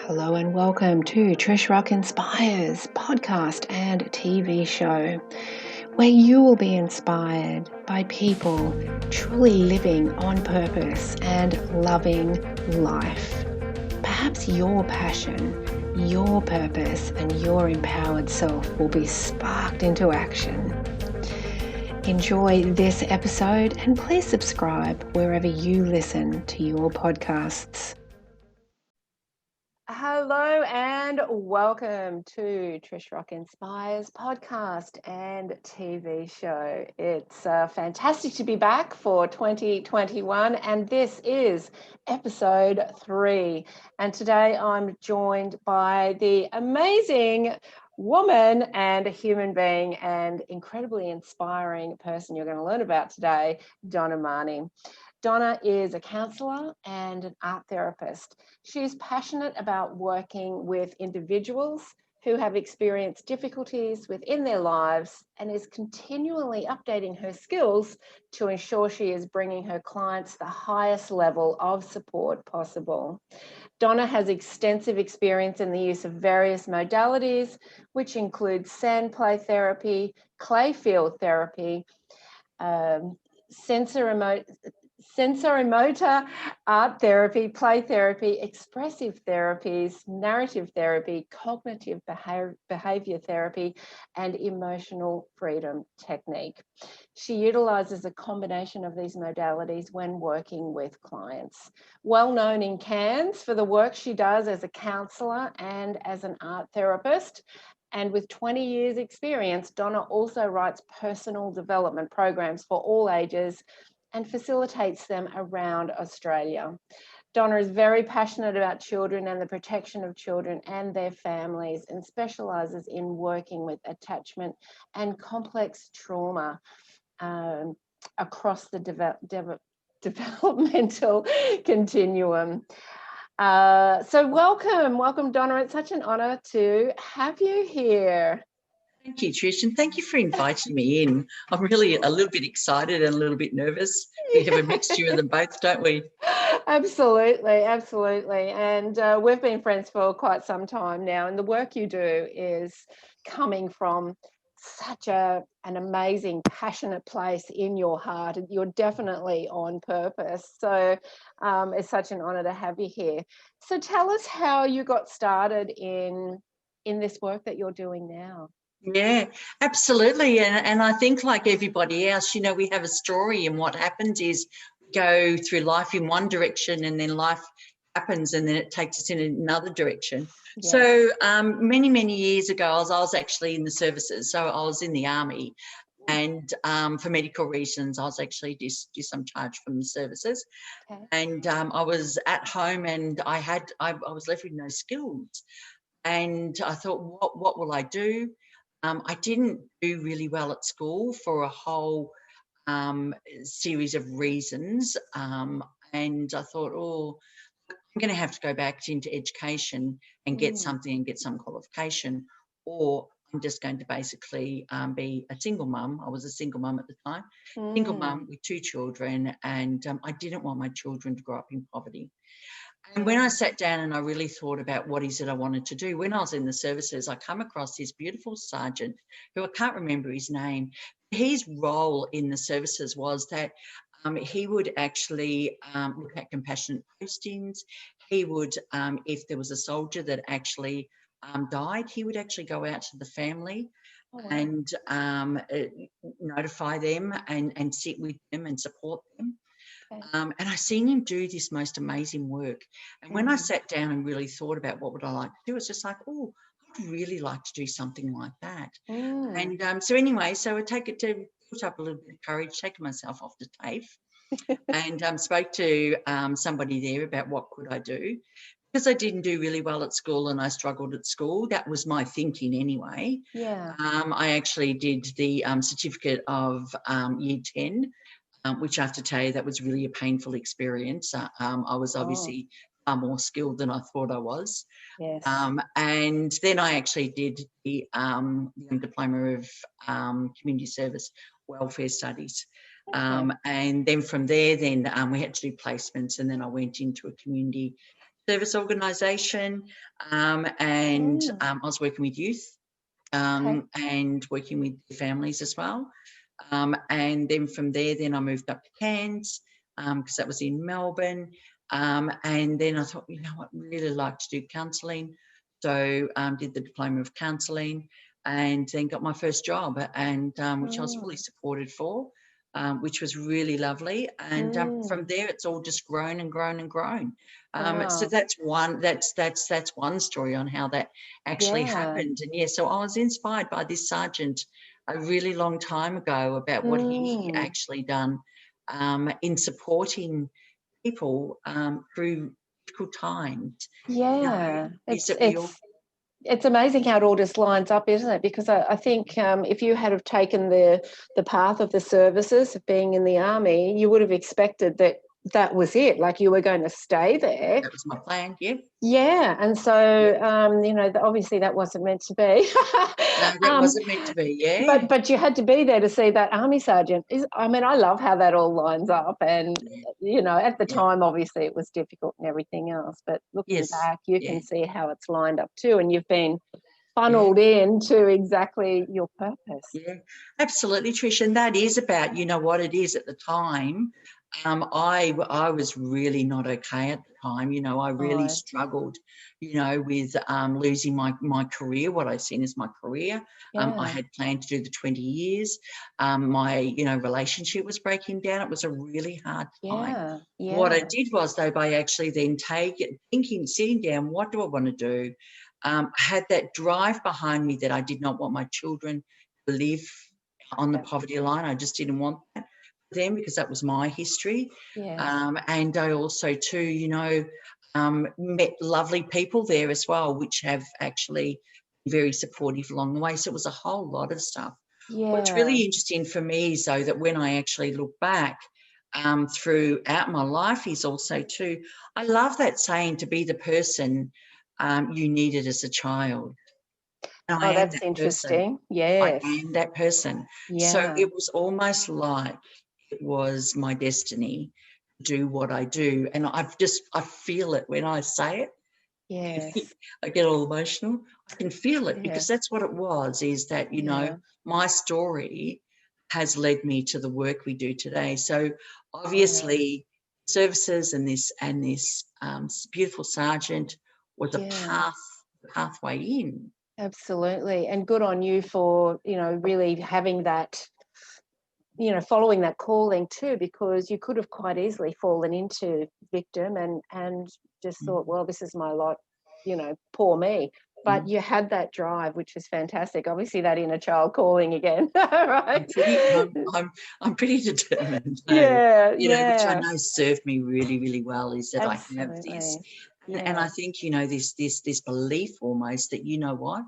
Hello and welcome to Trish Rock Inspires podcast and TV show, where you will be inspired by people truly living on purpose and loving life. Perhaps your passion, your purpose, and your empowered self will be sparked into action. Enjoy this episode and please subscribe wherever you listen to your podcasts. Hello and welcome to Trish Rock Inspires podcast and TV show. It's fantastic to be back for 2021 and this is episode 3. And today I'm joined by the amazing woman and a human being and incredibly inspiring person you're going to learn about today, Donna Mahoney. Donna is a counsellor and an art therapist. She's passionate about working with individuals who have experienced difficulties within their lives and is continually updating her skills to ensure she is bringing her clients the highest level of support possible. Donna has extensive experience in the use of various modalities, which include sand play therapy, clay field therapy, Sensorimotor Art Therapy, play therapy, expressive therapies, narrative therapy, cognitive behavior therapy, and emotional freedom technique. She utilises a combination of these modalities when working with clients. Well known in Cairns for the work she does as a counsellor and as an art therapist. And with 20 years experience, Donna also writes personal development programs for all ages and facilitates them around Australia. Donna is very passionate about children and the protection of children and their families and specialises in working with attachment and complex trauma across the developmental continuum. So welcome Donna. It's such an honour to have you here. Thank you, Trish, and thank you for inviting me in. I'm really a little bit excited and a little bit nervous. We have a mixture of them both, don't we? Absolutely. And we've been friends for quite some time now, and the work you do is coming from such an amazing, passionate place in your heart. You're definitely on purpose. So it's such an honour to have you here. So tell us how you got started in this work that you're doing now. Yeah, absolutely. And I think like everybody else, we have a story, and what happens is we go through life in one direction and then life happens and then it takes us in another direction. Yeah. So many years ago, I was actually in the services. So I was in the army, and for medical reasons, I was actually discharged from the services. Okay. And I was at home and I was left with no skills. And I thought, what will I do? I didn't do really well at school for a whole series of reasons. And I thought, I'm going to have to go back into education and get something and get some qualification, or I'm just going to basically be a single mum. I was a single mum at the time, single mum with 2 children, and I didn't want my children to grow up in poverty. And when I sat down and I really thought about what is it I wanted to do, when I was in the services, I come across this beautiful sergeant who I can't remember his name. His role in the services was that he would actually look at compassionate postings. He would, if there was a soldier that actually died, he would actually go out to the family and notify them and sit with them and support them. And I seen him do this most amazing work. And when I sat down and really thought about what would I like to do, it's just like, I'd really like to do something like that. And so I put up a little bit of courage, taken myself off the TAFE and spoke to somebody there about what could I do. Because I didn't do really well at school and I struggled at school. That was my thinking anyway. Yeah. I actually did the certificate of year 10. Which I have to tell you, that was really a painful experience. I was obviously far more skilled than I thought I was. Yes. And then I actually did the Diploma of Community Service Welfare Studies. And then from there, we had to do placements, and then I went into a community service organisation, and I was working with youth and working with families as well. And then from there, then I moved up to Cairns because that was in Melbourne. And then I thought, you know what, I'd really like to do counselling. So did the diploma of counselling and then got my first job, and which I was fully supported for, which was really lovely. And from there, it's all just grown and grown and grown. So that's one story on how that actually happened. And so I was inspired by this sergeant a really long time ago about what he actually done in supporting people through difficult times. Yeah, it's amazing how it all just lines up, isn't it? Because I think if you had have taken the path of the services of being in the army, you would have expected that was it, like you were going to stay there. That was my plan, yeah. Yeah, and so obviously that wasn't meant to be. No, that wasn't meant to be, yeah. But you had to be there to see that army sergeant. I love how that all lines up, and at the time, obviously it was difficult and everything else, but looking back, you can see how it's lined up too, and you've been funneled into exactly your purpose. Yeah, absolutely, Trish, and that is about, you know what it is at the time. I was really not okay at the time. I really struggled, with losing my career, what I seen as my career. I had planned to do the 20 years. My, relationship was breaking down. It was a really hard time. What I did was, though, by actually then sitting down, what do I want to do? I had that drive behind me that I did not want my children to live on the poverty line. I just didn't want that for them because that was my history. And I also too, met lovely people there as well, which have actually been very supportive along the way. So it was a whole lot of stuff. What's really interesting for me is, though, that when I actually look back throughout my life is also too, I love that saying, to be the person you needed as a child. And I am that's that interesting. person. Yes. I am that person. So it was almost like it was my destiny to do what I do. And I feel it when I say it. Yes. I get all emotional. I can feel it because that's what it was, is that, my story has led me to the work we do today. So obviously services and this beautiful sergeant was a pathway in. Absolutely. And good on you for, really having that, following that calling too, because you could have quite easily fallen into victim and just thought, well, this is my lot, poor me. But you had that drive, which is fantastic. Obviously, that inner child calling again, right? I'm pretty determined. Which I know served me really, really well, is that I have this. And I think, this belief almost that, you know what,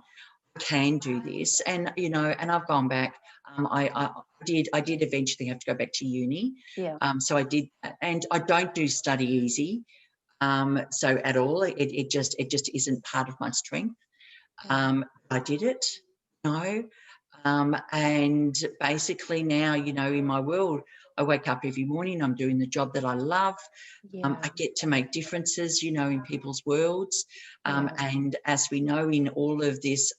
I can do this. And, and I've gone back. I did eventually have to go back to uni. So I did, and I don't do study easy. So at all, it just isn't part of my strength. I did it, and basically now, in my world, I wake up every morning, I'm doing the job that I love. I get to make differences, in people's worlds. And as we know, in all of this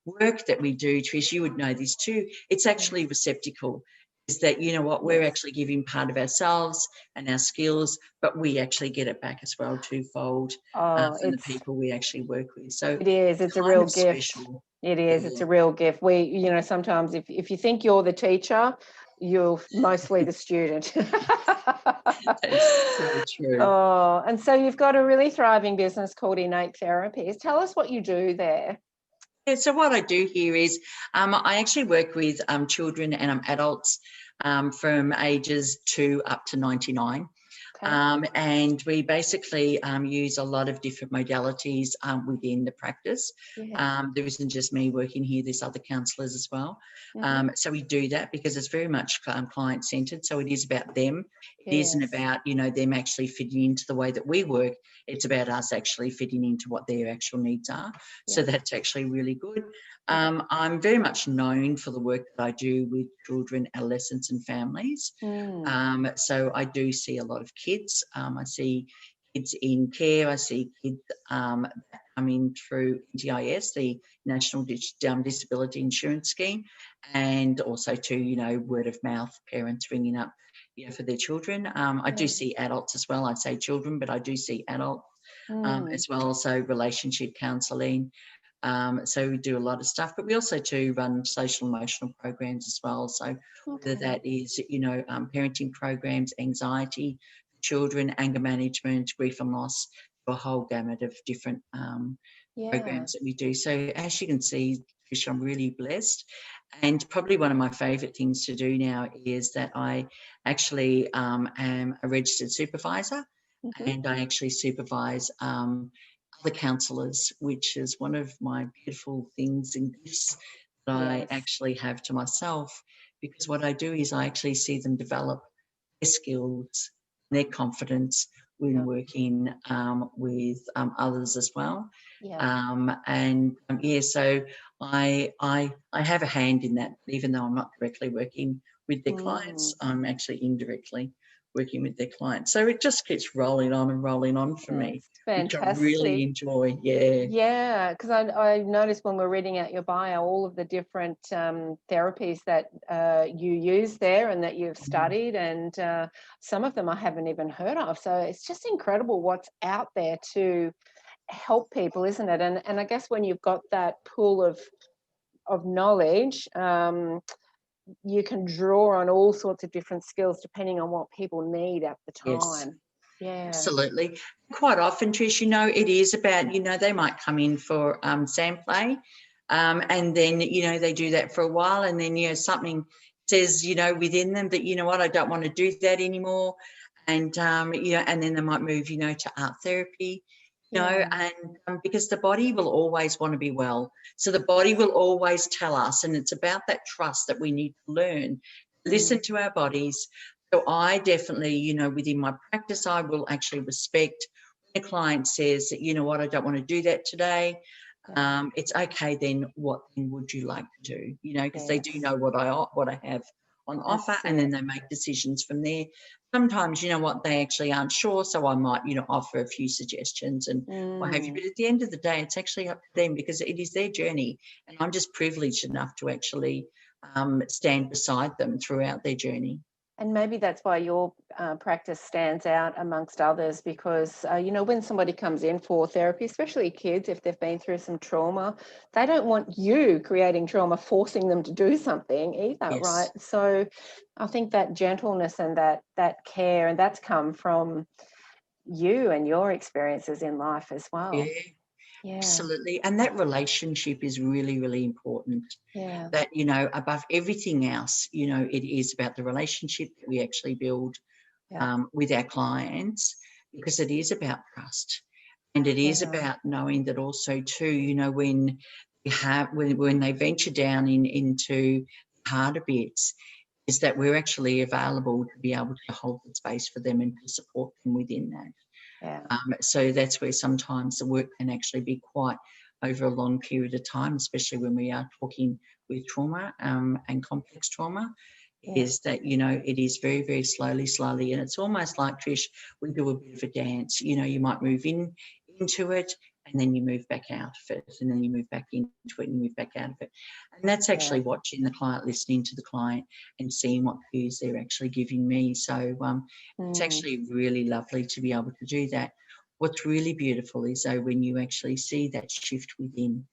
work that we do, Trish, you would know this too, it's actually receptacle. Is that, we're actually giving part of ourselves and our skills, but we actually get it back as well twofold from the people we actually work with. So it is. It's a real gift. Special. It is. It's a real gift. We, sometimes if you think you're the teacher, you're mostly the student. That's so true. Oh, and so you've got a really thriving business called Innate Therapies. Tell us what you do there. Yeah, so what I do here is I actually work with children and adults from ages 2 up to 99. And we basically use a lot of different modalities within the practice. There isn't just me working here, there's other counsellors as well. So we do that because it's very much client-centred. So it is about them. It isn't about, them actually fitting into the way that we work. It's about us actually fitting into what their actual needs are. So that's actually really good. I'm very much known for the work that I do with children, adolescents and families. So I do see a lot of kids. I see kids in care. I see kids that come in through NDIS, the National Disability Insurance Scheme, and also to, you know, word of mouth, parents ringing up, you know, for their children. I do see adults as well. I'd say children, but I do see adults as well. So relationship counselling. So we do a lot of stuff, but we also do run social emotional programs as well. So whether that is, you know, parenting programs, anxiety, children, anger management, grief and loss, a whole gamut of different programs that we do. So as you can see, Trish, I'm really blessed. And probably one of my favourite things to do now is that I actually am a registered supervisor, and I actually supervise other counsellors, which is one of my beautiful things and gifts that I actually have to myself, because what I do is I actually see them develop their skills, their confidence when working with others as well. So I have a hand in that, even though I'm not directly working with their clients, I'm actually indirectly working with their clients. So it just keeps rolling on and rolling on for me, which I really enjoy. Yeah, because I noticed when we're reading out your bio, all of the different therapies that you use there and that you've studied, and some of them I haven't even heard of. So it's just incredible what's out there to help people, isn't it? And I guess when you've got that pool of knowledge, you can draw on all sorts of different skills depending on what people need at the time. Absolutely. Quite often, Trish, you know, it is about, you know, they might come in for sand play, and then, you know, they do that for a while, and then, you know, something says, you know, within them that, you know what, I don't want to do that anymore. And, you know, and then they might move, you know, to art therapy, you know, and because the body will always want to be well. So the body will always tell us, and it's about that trust that we need to learn, listen to our bodies. So I definitely, you know, within my practice, I will actually respect when a client says that, you know what, I don't want to do that today. It's okay then, what thing would you like to do? You know, because they do know what I have on offer, and then they make decisions from there. Sometimes, you know what, they actually aren't sure, so I might, you know, offer a few suggestions and what have you. But at the end of the day, it's actually up to them, because it is their journey, and I'm just privileged enough to actually stand beside them throughout their journey. And maybe that's why your practice stands out amongst others, because, you know, when somebody comes in for therapy, especially kids, if they've been through some trauma, they don't want you creating trauma, forcing them to do something either, right? So I think that gentleness and that care, and that's come from you and your experiences in life as well. Absolutely. And that relationship is really, really important. That, you know, above everything else, you know, it is about the relationship that we actually build with our clients, because it is about trust. And it is about knowing that also too, you know, when they venture down into harder bits, is that we're actually available to be able to hold the space for them and to support them within that. So that's where sometimes the work can actually be quite over a long period of time, especially when we are talking with trauma and complex trauma, is that, you know, it is very, very slowly. And it's almost like, Trish, we do a bit of a dance. You know, you might move into it, and then you move back out of it, and then you move back into it, and you move back out of it. And that's actually watching the client, listening to the client, and seeing what cues they're actually giving me. So it's actually really lovely to be able to do that. What's really beautiful is, though, when you actually see that shift within,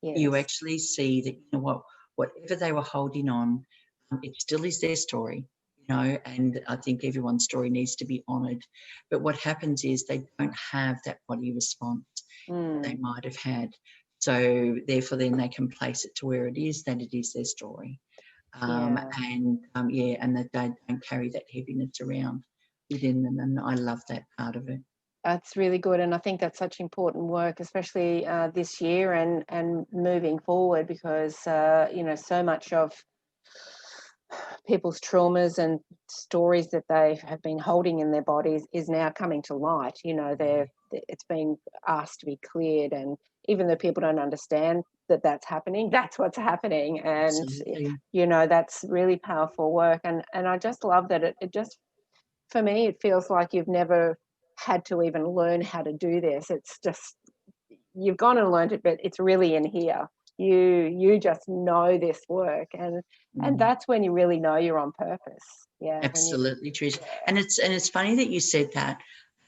you actually see that, you know what, whatever they were holding on, it still is their story. You know, and I think everyone's story needs to be honoured. But what happens is they don't have that body response that they might have had. So therefore, then they can place it to where it is, that it is their story. And that they don't carry that heaviness around within them. And I love that part of it. That's really good, and I think that's such important work, especially this year and moving forward, because you know, so much of people's traumas and stories that they have been holding in their bodies is now coming to light. You know, it's been asked to be cleared, and even though people don't understand that that's happening, that's what's happening. And you know, that's really powerful work, and I just love that it just, for me, it feels like you've never had to even learn how to do this. It's just, you've gone and learned it, but it's really in here. You just know this work, and that's when you really know you're on purpose. Yeah, absolutely, Trish. And it's funny that you said that.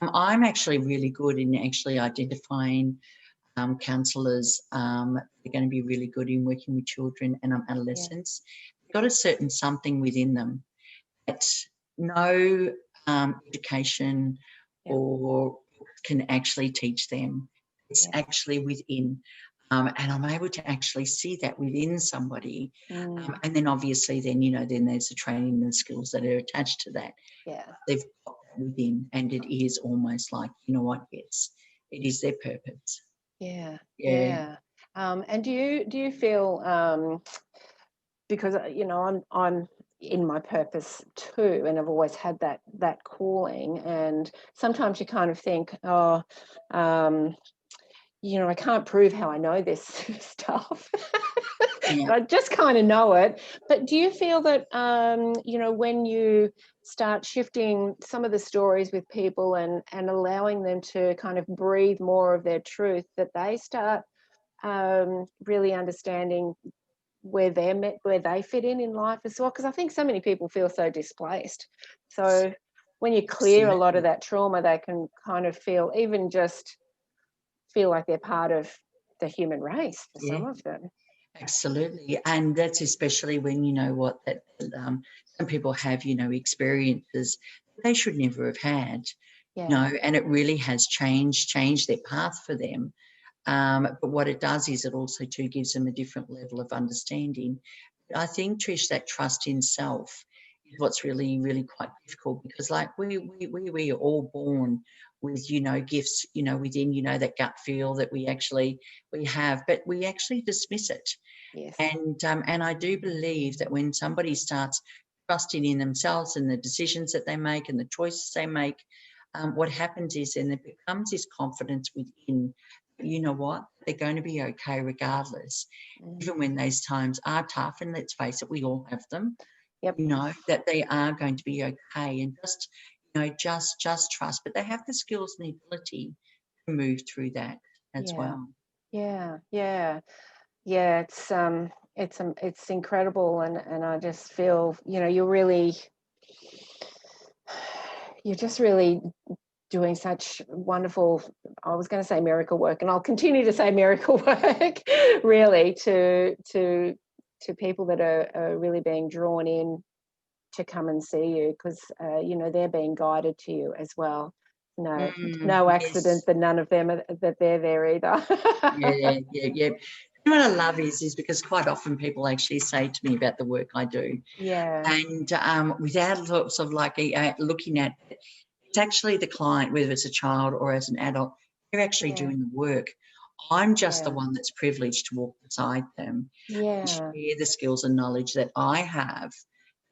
I'm actually really good in actually identifying counsellors. They're going to be really good in working with children and adolescents. They've got a certain something within them that no education or can actually teach them. It's actually within. And I'm able to actually see that within somebody. And then obviously then, then there's the training and skills that are attached to that. Yeah. They've got that within, and it is almost like, you know what, yes, it is their purpose. Yeah. And do you feel, because I'm in my purpose too, and I've always had that calling, and sometimes you kind of think, I can't prove how I know this stuff. I just kind of know it. But do you feel that, when you start shifting some of the stories with people and allowing them to kind of breathe more of their truth, that they start really understanding where they fit in life as well? Because I think so many people feel so displaced. So when you clear a lot of that trauma, they can kind of feel like they're part of the human race for some of them. Absolutely. And that's especially when some people have, experiences they should never have had, and it really has changed their path for them. But what it does is it also too gives them a different level of understanding. I think, Trish, that trust in self is what's really, really quite difficult, because like we are all born with, gifts, within, that gut feel that we have, but we actually dismiss it. Yes. And I do believe that when somebody starts trusting in themselves and the decisions that they make and the choices they make, what happens is then there becomes this confidence within, you know what, they're going to be okay regardless, even when those times are tough, and let's face it, we all have them. That they are going to be okay, and just trust, but they have the skills and the ability to move through that as well. It's incredible, and I just feel, you're just really doing such wonderful, I was going to say miracle work, and I'll continue to say miracle work, really, to people that are really being drawn in to come and see you, because they're being guided to you as well. No accident that none of them that they're there either. Yeah. What I love is because quite often people actually say to me about the work I do. And without sort of like looking at it, it's actually the client, whether it's a child or as an adult, they're actually doing the work. I'm just the one that's privileged to walk beside them and share the skills and knowledge that I have,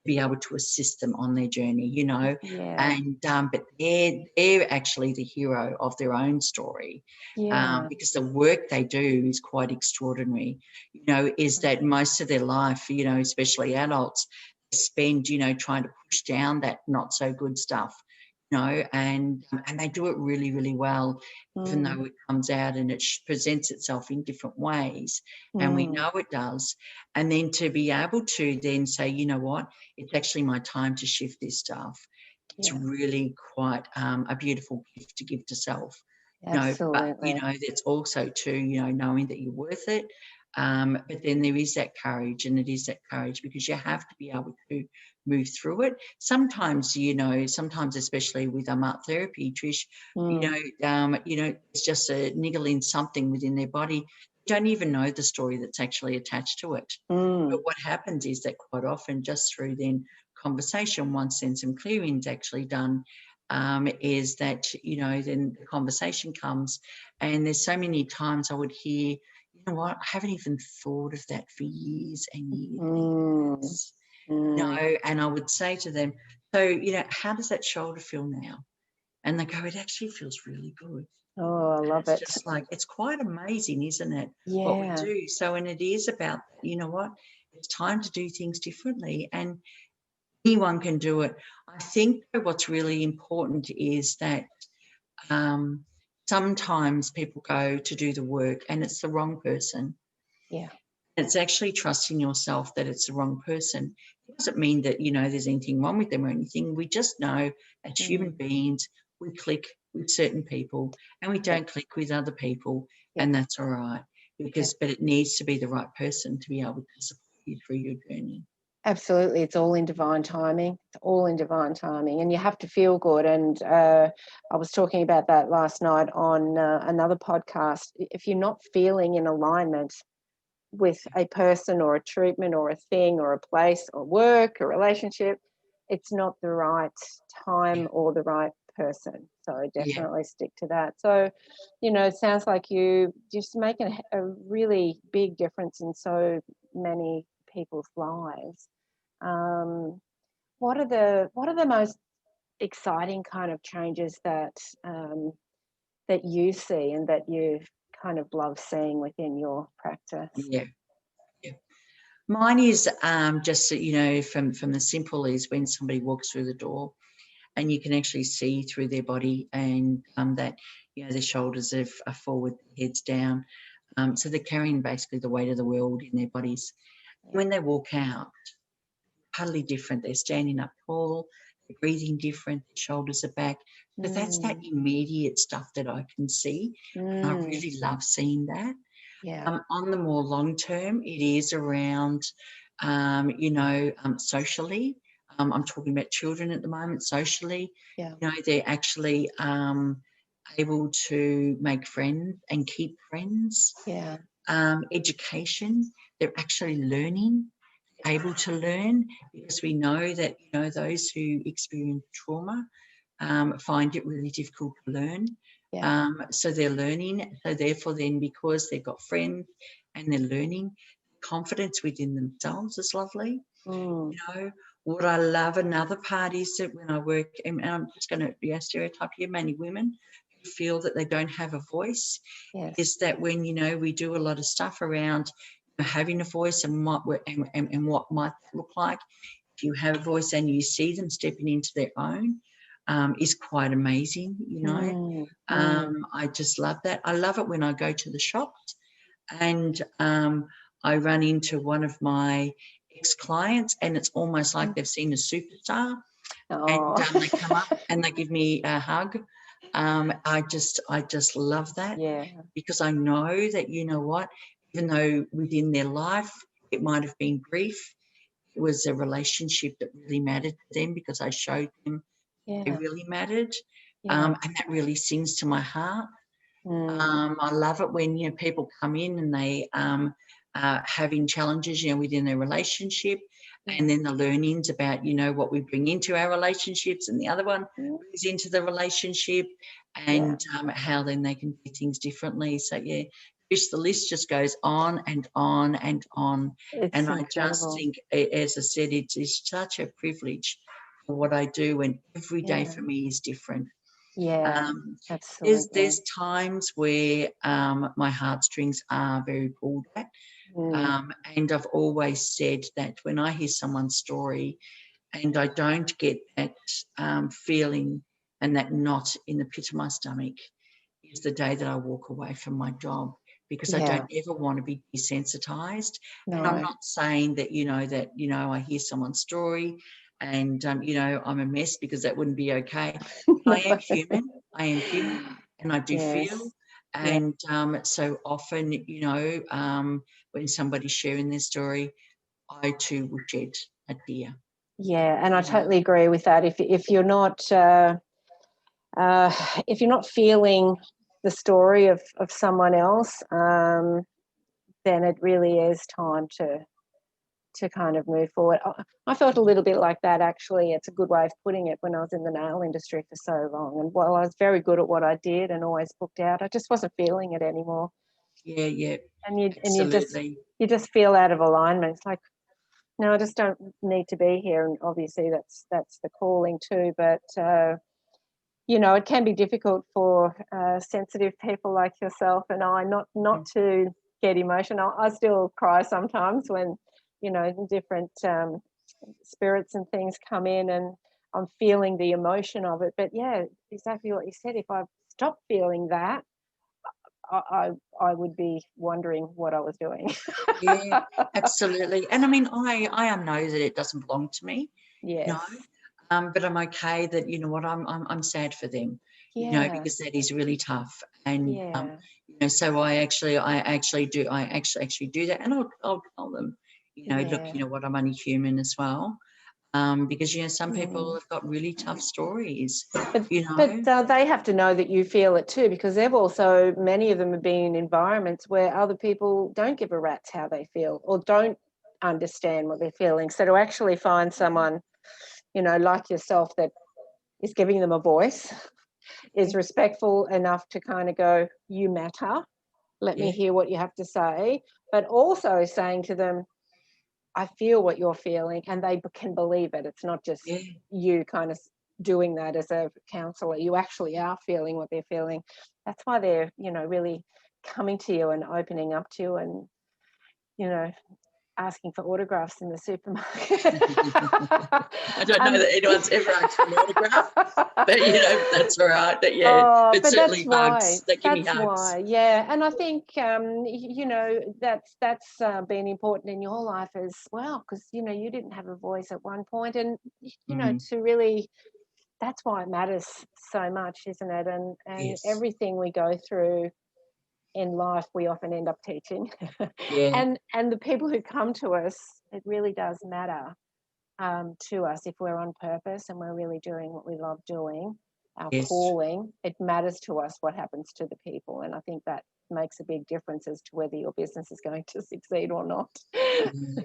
be able to assist them on their journey, and but they're actually the hero of their own story, because the work they do is quite extraordinary. Is that most of their life, especially adults, they spend, trying to push down that not so good stuff, and they do it really, really well, even though it comes out and it presents itself in different ways, and we know it does. And then to be able to then say, you know what, it's actually my time to shift this stuff. It's really quite a beautiful gift to give to self. Absolutely. But that's also too, knowing that you're worth it. But then there is that courage, and it is that courage because you have to be able to move through it. Sometimes, especially with art therapy, Trish, it's just a niggling something within their body. You don't even know the story that's actually attached to it. But what happens is that quite often, just through then conversation, once then some clearing's actually done, is that, then the conversation comes, and there's so many times I would hear, you know what, I haven't even thought of that for years and years. And I would say to them, so, how does that shoulder feel now? And they go, it actually feels really good. Oh, I love it. It's just like, it's quite amazing, isn't it? What we do. So, and it is about, you know what, it's time to do things differently, and anyone can do it. I think what's really important is that sometimes people go to do the work and it's the wrong person. Yeah. It's actually trusting yourself that it's the wrong person. It doesn't mean that, there's anything wrong with them or anything. We just know as human beings, we click with certain people and we don't click with other people, and that's all right. But it needs to be the right person to be able to support you through your journey. Absolutely. It's all in divine timing. It's all in divine timing, and you have to feel good. And I was talking about that last night on another podcast. If you're not feeling in alignment with a person or a treatment or a thing or a place or work or relationship, it's not the right time or the right person. So definitely stick to that. So, it sounds like you just making a really big difference in so many people's lives. What are the most exciting kind of changes that that you see and that you kind of love seeing within your practice? Yeah. Mine is just, from the simple is when somebody walks through the door and you can actually see through their body, and that, their shoulders are forward, heads down. So they're carrying basically the weight of the world in their bodies. When they walk out, totally different. They're standing up tall, they're breathing different, their shoulders are back. But that's that immediate stuff that I can see. And I really love seeing that. Yeah. On the more long term, it is around, socially. I'm talking about children at the moment, socially. Yeah. They're actually able to make friends and keep friends. Yeah. Education, they're actually learning, able to learn, because we know that, those who experience trauma find it really difficult to learn. Yeah. So they're learning. So therefore then, because they've got friends and they're learning, confidence within themselves is lovely. What I love, another part is that when I work, and I'm just going to be a stereotype here, mainly women who feel that they don't have a voice, is that when, we do a lot of stuff around having a voice and what might that look like. If you have a voice and you see them stepping into their own, is quite amazing, I just love that. I love it when I go to the shops and I run into one of my ex-clients and it's almost like they've seen a superstar. And they come up and they give me a hug. I just love that, because I know that, even though within their life it might have been brief, it was a relationship that really mattered to them because I showed them it really mattered. And that really sings to my heart. I love it when, people come in and they are having challenges, within their relationship, and then the learnings about, what we bring into our relationships and the other one brings into the relationship, and how then they can do things differently. So, Trish, the list just goes on and on and on. It's and incredible. I just think, as I said, it is such a privilege for what I do, and every day for me is different. Absolutely. There's times where my heartstrings are very pulled at, and I've always said that when I hear someone's story and I don't get that feeling and that knot in the pit of my stomach, is the day that I walk away from my job, because I don't ever want to be desensitized. And I'm not saying that, I hear someone's story and, I'm a mess, because that wouldn't be okay. I am human. And I do feel. And so often, when somebody's sharing their story, I too will shed a tear. Yeah, and I totally agree with that. If you're not feeling the story of someone else, then it really is time to kind of move forward. I felt a little bit like that, actually. It's a good way of putting it, when I was in the nail industry for so long. And while I was very good at what I did and always booked out, I just wasn't feeling it anymore. And you just feel out of alignment. It's like, no, I just don't need to be here. And obviously that's the calling too. But it can be difficult for sensitive people like yourself and I not to get emotional. I still cry sometimes when, different spirits and things come in and I'm feeling the emotion of it. But yeah, exactly what you said. If I've stopped feeling that, I would be wondering what I was doing. Yeah, absolutely. And I mean, I know that it doesn't belong to me, Yes. but I'm okay that, you know what, I'm sad for them, Yeah. because that is really tough. And Yeah. so I actually do that, and I'll tell them, look, Yeah. what, I'm only human as well. Because some people have got really tough stories, But they have to know that you feel it too, because they've also, many of them have been in environments where other people don't give a rat's how they feel or don't understand what they're feeling. So to actually find someone, like yourself, that is giving them a voice, is respectful enough to kind of go, you matter, let me hear what you have to say, but also saying to them, I feel what you're feeling, and they can believe it. It's not just you kind of doing that as a counsellor. You actually are feeling what they're feeling. That's why they're, really coming to you and opening up to you and, asking for autographs in the supermarket. I don't know that anyone's ever asked for an autograph, but that's all right. But but certainly that's why. hugs. They give me That's hugs. why, yeah. And I think that's been important in your life as well, because you didn't have a voice at one point, and to really, that's why it matters so much, isn't it? And Yes. everything we go through in life, we often end up teaching. Yeah. And the people who come to us, it really does matter to us if we're on purpose and we're really doing what we love doing, our calling. It matters to us what happens to the people, and I think that makes a big difference as to whether your business is going to succeed or not.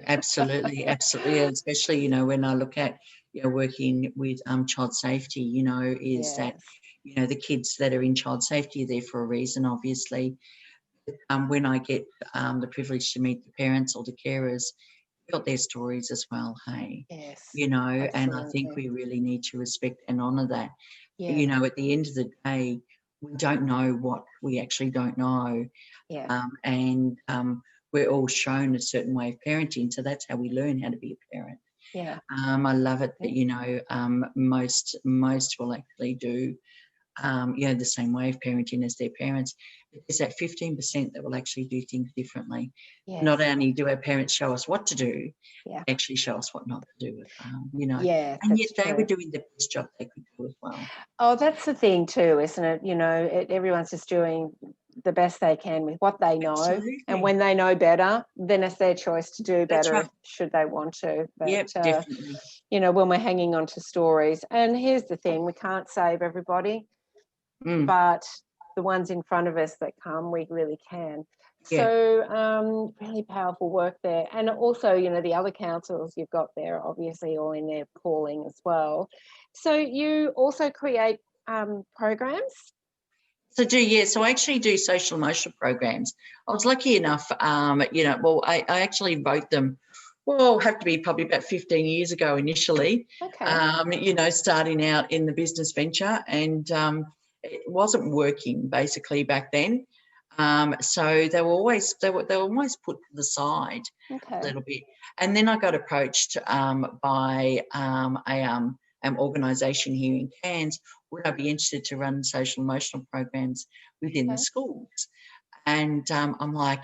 Absolutely, absolutely. Especially, when I look at working with child safety, is that the kids that are in child safety are there for a reason, obviously. When I get the privilege to meet the parents or the carers, got their stories as well, hey? Yes. And I Absolutely. think we really need to respect and honour that. Yeah. At the end of the day, we don't know what we actually don't know. Yeah. And we're all shown a certain way of parenting, so that's how we learn how to be a parent. Yeah. I love it that, most will actually do the same way of parenting as their parents. There's that 15% that will actually do things differently. Yes. Not only do our parents show us what to do, Yeah. they actually show us what not to do. Yeah, and yet that's they were true. doing the best job they could do as well. Oh, that's the thing too, isn't it? Everyone's just doing the best they can with what they know. Absolutely. And when they know better, then it's their choice to do That's better right. should they want to. But, Yep, definitely. when we're hanging on to stories, and here's the thing, we can't save everybody, but the ones in front of us that come, we really can. Yeah. So really powerful work there. And also, the other counsellors you've got there are obviously all in their calling as well. So you also create programs? So I actually do social emotional programs. I was lucky enough, I actually wrote them, have to be probably about 15 years ago initially, Okay. Starting out in the business venture, and it wasn't working basically back then. So they were always put to the side a little bit. And then I got approached by an organisation here in Cairns. Would I be interested to run social emotional programs within the schools? And I'm like,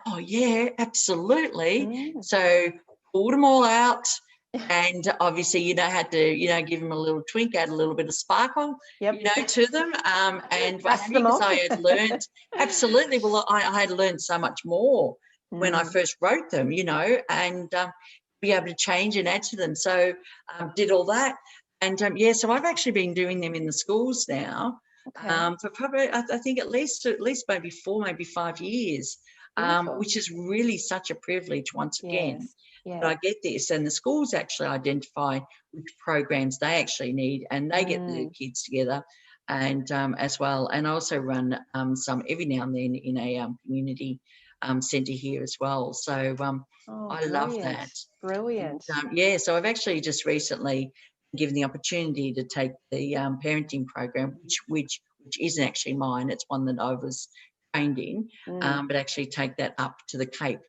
oh yeah, absolutely. So pulled them all out. And obviously, had to, give them a little twink, add a little bit of sparkle, to them. And because I had learned, absolutely, well, I had learned so much more when I first wrote them, and be able to change and add to them. So did all that. And so I've actually been doing them in the schools now for probably, I think at least maybe 4, maybe 5 years, which is really such a privilege once again. Yeah. But I get this, and the schools actually identify which programs they actually need, and they get the kids together, and as well. And I also run some every now and then in a community centre here as well. So I love that. Brilliant. And, so I've actually just recently given the opportunity to take the parenting program, which isn't actually mine. It's one that I was trained in, but actually take that up to the Cape.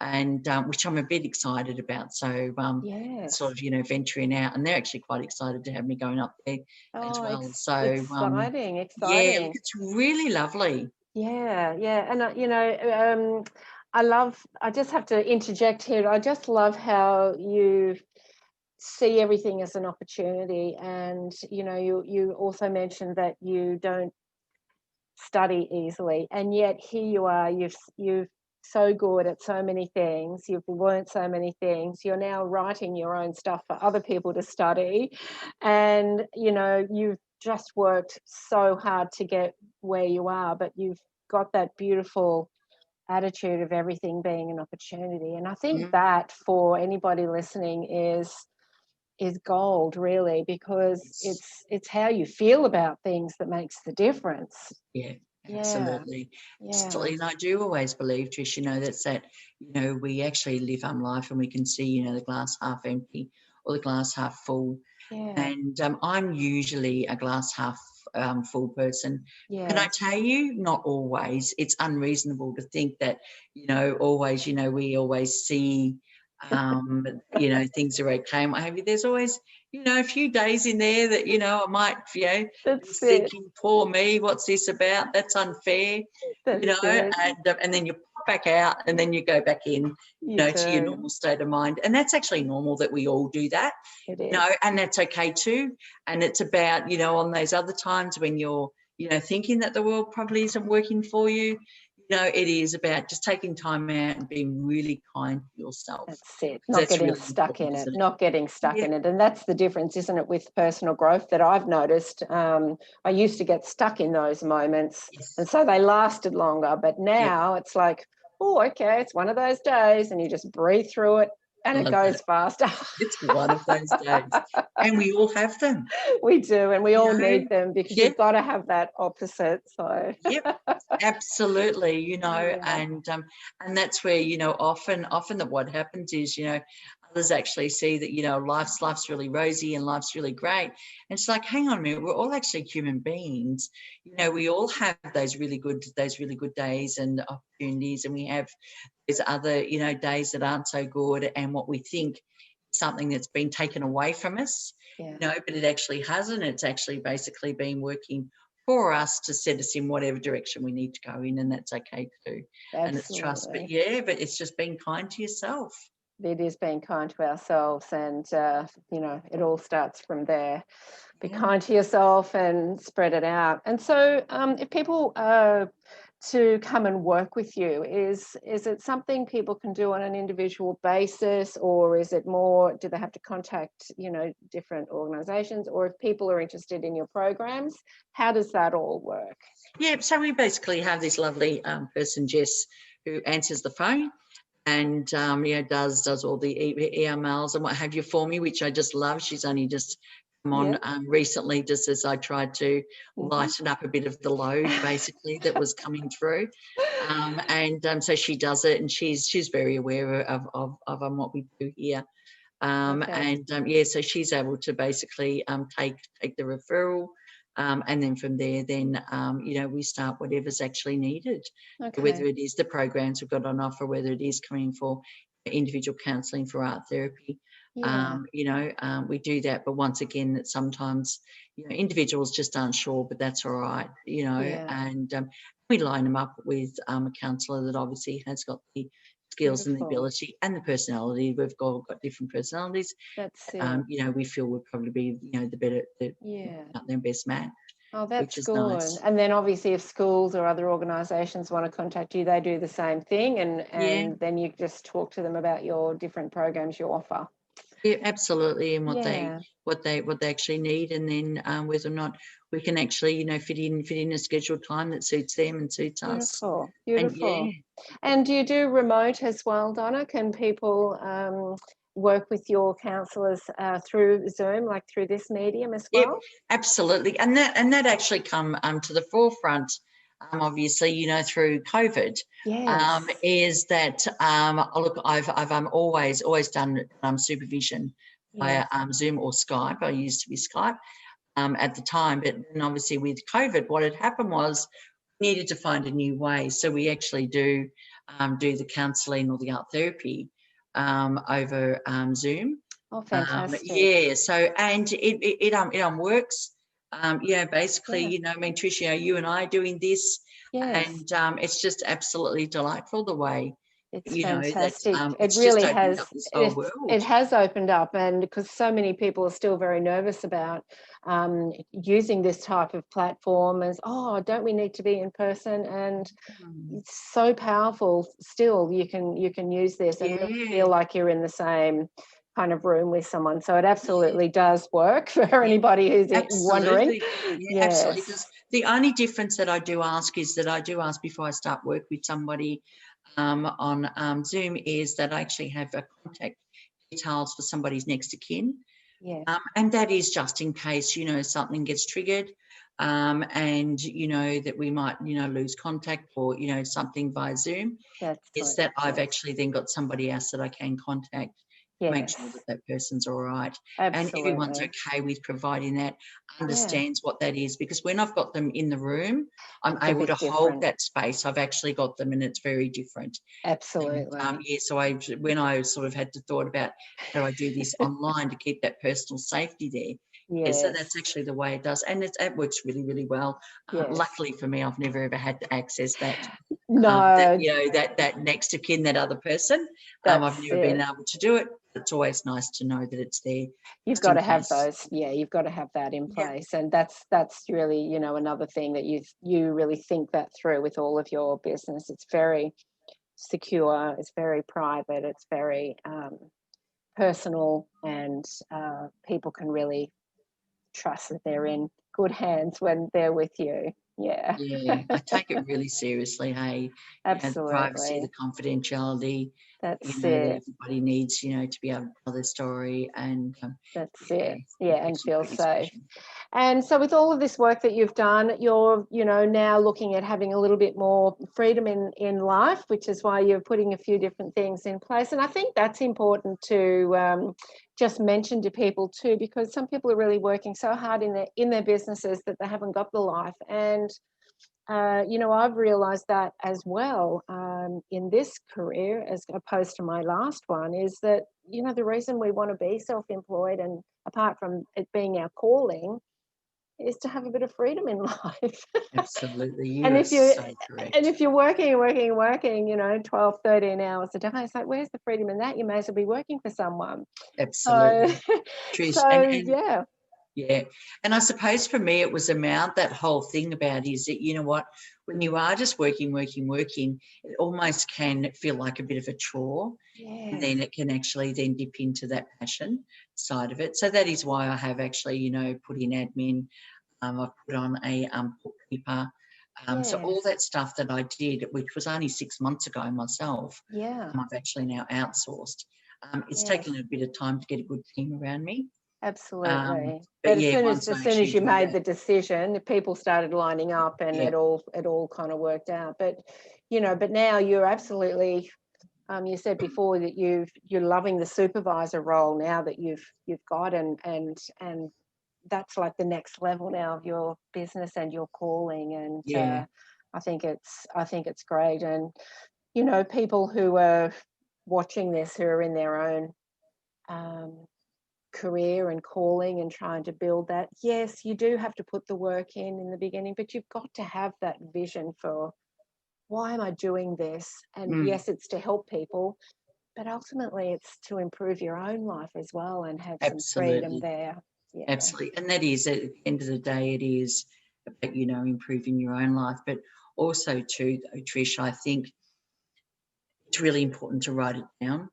and which I'm a bit excited about. So Yes. sort of, venturing out, and they're actually quite excited to have me going up there as Oh, well. So exciting, yeah, look, exciting. it's really lovely. Yeah, yeah. And, I just have to interject here. I just love how you see everything as an opportunity. And, you also mentioned that you don't study easily. And yet here you are, you've so good at so many things. You've learned so many things. You're now writing your own stuff for other people to study. And, you've just worked so hard to get where you are, but you've got that beautiful attitude of everything being an opportunity. And I think Mhm. that for anybody listening is gold, really, because Yes. it's how you feel about things that makes the difference. Yeah, Yeah, absolutely. yeah, Absolutely. And I do always believe, Trish, that we actually live life and we can see, the glass half empty or the glass half full. yeah, And I'm usually a glass half full person. Can I yes. tell you? Not always. It's unreasonable to think that, always, we always see, things are okay and what have you. There's always, a few days in there that, I might, be That's it. thinking, poor me, what's this about? That's unfair, That's it. and then you pop back out and then you go back in, You to your do. normal state of mind. And that's actually normal that we all do that, It is. and that's okay too. And it's about, on those other times when you're, thinking that the world probably isn't working for you, it is about just taking time out and being really kind to yourself. That's it. 'Cause Not that's getting really stuck important, in it. isn't it? Not getting stuck Yeah. in it. And that's the difference, isn't it, with personal growth that I've noticed. I used to get stuck in those moments, and Yes. so they lasted longer. But Yep. now it's like, oh, okay, it's one of those days, and you just breathe through it, I and it love goes that. faster. It's one of those days, and we all have them, We do, and we you all know? need them because Yep. you've got to have that opposite. So, Yep. Absolutely, yeah, and that's where, often that what happens is, others actually see that, life's really rosy and life's really great. And it's like, hang on a minute, we're all actually human beings. We all have those really good days and opportunities, and we have those other, days that aren't so good, and what we think is something that's been taken away from us, yeah, but it actually hasn't. It's actually basically been working for us to set us in whatever direction we need to go in, and that's okay too. And it's trust, but absolutely. it's just being kind to yourself. It is being kind to ourselves, and it all starts from there. Be Yeah. kind to yourself and spread it out. And so, if people are to come and work with you, is it something people can do on an individual basis, or is it more, do they have to contact different organisations, or if people are interested in your programs, how does that all work? Yeah, so we basically have this lovely person, Jess, who answers the phone and does all the emails and what have you for me, which I just love. She's only just come Yeah. on recently, just as I tried to Hmm. lighten up a bit of the load, basically, that was coming through. So she does it, and she's very aware of what we do here. Perfect. So she's able to basically take the referral, and then from there, we start whatever's actually needed, whether Okay. it is the programs we've got on offer, whether it is coming for individual counselling for art therapy. Yeah. We do that, but once again, that sometimes individuals just aren't sure, but that's all right, Yeah. and we line them up with a counsellor that obviously has got the skills and the Beautiful. ability and the personality. We've got different personalities. That's it. We feel would probably be, the better, Yeah. out there best match, Oh, which that's is good. nice. And then obviously if schools or other organisations want to contact you, they do the same thing, and Yeah, then you just talk to them about your different programs you offer. yeah, absolutely, and Yeah, what they actually need, and then whether or not we can actually, fit in a scheduled time that suits them and suits us. beautiful, And yeah, beautiful. And do you do remote as well, Donna? Can people work with your counsellors through Zoom, like through this medium as yep, well? absolutely, and that actually come to the forefront, obviously, through COVID, Yes. is that look, I've always done supervision via Yes. Zoom or Skype. I used to be Skype at the time, but then obviously with COVID, what had happened was we needed to find a new way. So we actually do do the counselling or the art therapy over Zoom. Oh, fantastic. Yeah, so, and it works. Basically, Yeah. I mean, Trish, you and I are doing this, Yes. and it's just absolutely delightful the way, It's that fantastic. It it's just really opened has. up this whole world. It has opened up, and because so many people are still very nervous about using this type of platform as, oh, don't we need to be in person? And it's so powerful. Still, you can use this and really feel like you're in the same kind of room with someone. So it absolutely does work for anybody who's wondering. Yeah, absolutely does. The only difference that I do ask is that I do ask before I start work with somebody on Zoom is that I actually have a contact details for somebody's next of kin. Yeah. And that is just in case, something gets triggered, and, that we might, lose contact or, something via Zoom. Is that I've actually then got somebody else that I can contact to make sure that that person's all right. Absolutely. And everyone's okay with providing that, understands what that is, because when I've got them in the room, I'm able to hold that space. I've actually got them and it's very different. Absolutely. And, so when I sort of had to thought about how do I do this online to keep that personal safety there. Yes. So that's actually the way it does. And it works really, really well. Luckily for me, I've never ever had to access that. No. That next of kin, that other person. I've never been able to do it. It's always nice to know that it's there. You've got to have those. Yeah, you've got to have that in place. And that's really, another thing that you really think that through with all of your business. It's very secure, it's very private, it's very personal, and people can really trust that they're in good hands when they're with you. Yeah. Yeah, I take it really seriously. Hey, Absolutely. The privacy, the confidentiality. That's that everybody needs, to be able to tell their story, and that's it. Yeah, and feel safe. And so with all of this work that you've done, you're, now looking at having a little bit more freedom in life, which is why you're putting a few different things in place. And I think that's important to just mention to people too, because some people are really working so hard in their businesses that they haven't got the life. And I've realised that as well in this career, as opposed to my last one, is that, the reason we want to be self-employed, and apart from it being our calling, is to have a bit of freedom in life. Absolutely. And if you're so correct. And if you're working, 12, 13 hours a day, it's like, where's the freedom in that? You may as well be working for someone. Absolutely. Trish, yeah. Yeah. And I suppose for me, it was that whole thing about is that, what, when you are just working, it almost can feel like a bit of a chore. Yes. And then it can actually then dip into that passion side of it. So that is why I have actually, put in admin. I've put on a bookkeeper. So all that stuff that I did, which was only 6 months ago myself, I've actually now outsourced. It's taken a bit of time to get a good team around me. Absolutely. But as soon as you made the decision, people started lining up, and it all kind of worked out. But but now you're absolutely, you said before that you're loving the supervisor role now that you've got, and that's like the next level now of your business and your calling. And I think it's great. And people who are watching this, who are in their own career and calling and trying to build that, yes, you do have to put the work in the beginning, but you've got to have that vision for, why am I doing this? And yes, it's to help people, but ultimately it's to improve your own life as well, and have some freedom there. Absolutely. And that is, at the end of the day, it is about, improving your own life. But also too, though, Trish, I think it's really important to write it down.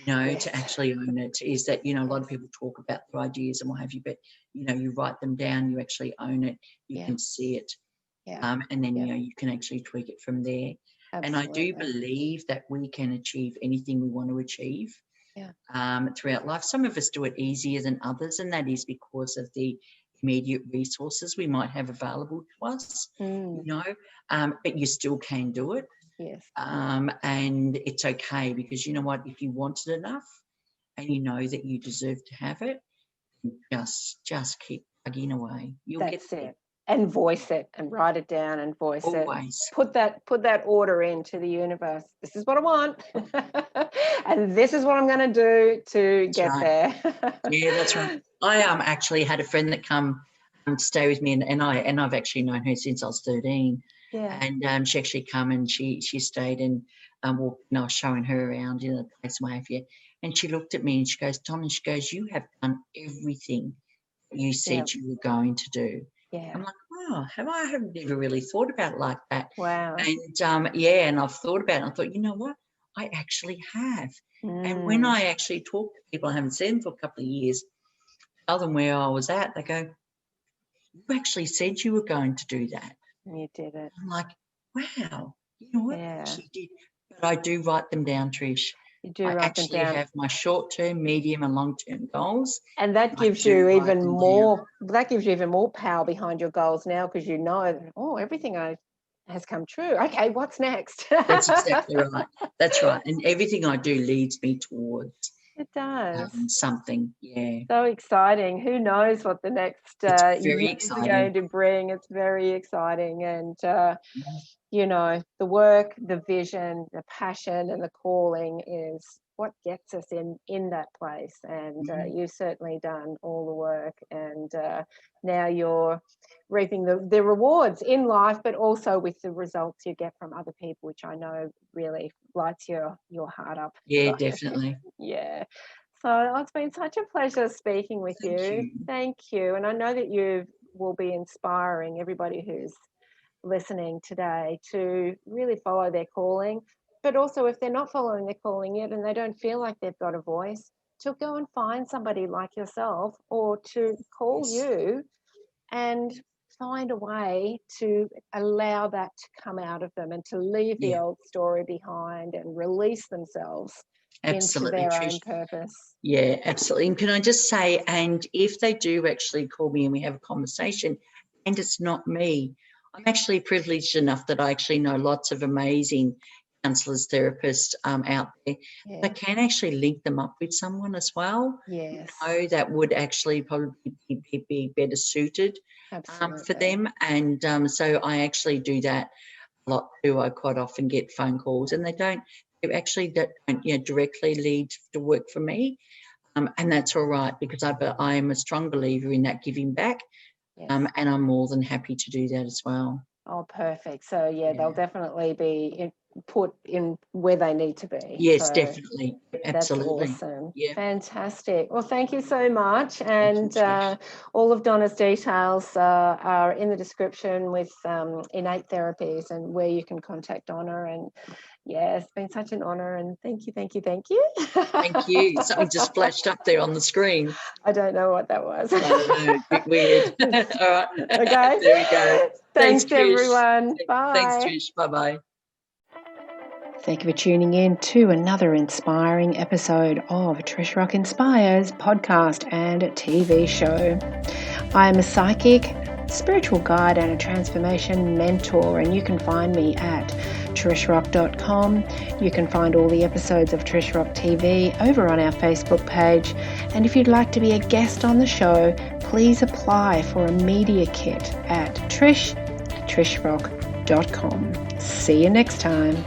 To actually own it, is that, a lot of people talk about their ideas and what have you, but, you write them down, you actually own it, you can see it. And then, you can actually tweak it from there. Absolutely. And I do believe that we can achieve anything we want to achieve throughout life. Some of us do it easier than others, and that is because of the immediate resources we might have available to us, but you still can do it. Yes. And it's okay, because you know what, if you want it enough and you know that you deserve to have it, just keep plugging away. You'll get there. And voice it and write it down and voice Always. it. Put that order into the universe. This is what I want. And this is what I'm going to do to get there. Yeah, that's right. I actually had a friend that come to stay with me, and I've actually known her since I was 13. Yeah. And she actually come and she stayed and I was showing her around in the place and what have you. And she looked at me and she goes, Donna, she goes, you have done everything you said you were going to do. Yeah. I'm like, oh, I haven't never really thought about it like that. Wow. And and I've thought about it. And I thought, you know what? I actually have. And when I actually talk to people I haven't seen them for a couple of years, tell them where I was at, they go, you actually said you were going to do that. You did it. I'm like, wow, you know what? Yeah. She did. But I do write them down, Trish. You do I write them down. actually have my short-term, medium, and long-term goals. And that gives you even more. That gives you even more power behind your goals now, because you know that, everything has come true. Okay, what's next? That's exactly right. That's right. And everything I do leads me towards. It does. Something, yeah. So exciting. Who knows what the next years are going to bring. It's very exciting. And, the work, the vision, the passion and the calling is what gets us in that place. And you've certainly done all the work. And now you're reaping the rewards in life, but also with the results you get from other people, which I know really lights your heart up. Yeah, definitely. Yeah. So it's been such a pleasure speaking with you. Thank you. And I know that you will be inspiring everybody who's listening today to really follow their calling, but also if they're not following their calling yet and they don't feel like they've got a voice, to go and find somebody like yourself, or to call you and find a way to allow that to come out of them and to leave the old story behind and release themselves into their own purpose. Yeah, absolutely. And can I just say, and if they do actually call me and we have a conversation and it's not me, I'm actually privileged enough that I actually know lots of amazing counsellors, therapists out there. Yeah. I can actually link them up with someone as well. Yes. That would actually probably be better suited for them. And so I actually do that a lot too. I quite often get phone calls and they don't directly lead to work for me. And that's all right, because I am a strong believer in that giving back. Yes. And I'm more than happy to do that as well. Oh, perfect. So, they'll definitely be put in where they need to be. Yes, so definitely. Absolutely. That's awesome. Yeah. Fantastic. Well, thank you so much. And all of Donna's details are in the description with Innate Therapies and where you can contact Donna. And it's been such an honour, and thank you. Thank you. Something just flashed up there on the screen. I don't know what that was. I don't know, a bit weird. All right. Okay. There we go. Thanks everyone. Bye. Thanks, Trish. Bye-bye. Thank you for tuning in to another inspiring episode of Trish Rock Inspires podcast and TV show. I am a psychic, spiritual guide and a transformation mentor, and you can find me at trishrock.com. You can find all the episodes of Trish Rock TV over on our Facebook page, and if you'd like to be a guest on the show, please apply for a media kit at trishrock.com. See you next time.